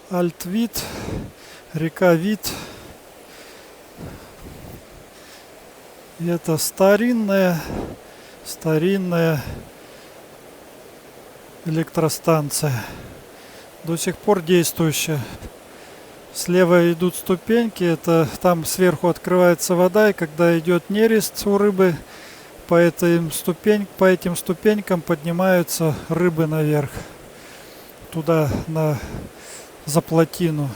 Альтвит, река Вит. И это старинная электростанция, до сих пор действующая. Слева идут ступеньки, это там сверху открывается вода, и когда идет нерест у рыбы, по этим ступенькам поднимаются рыбы наверх, туда, за плотину.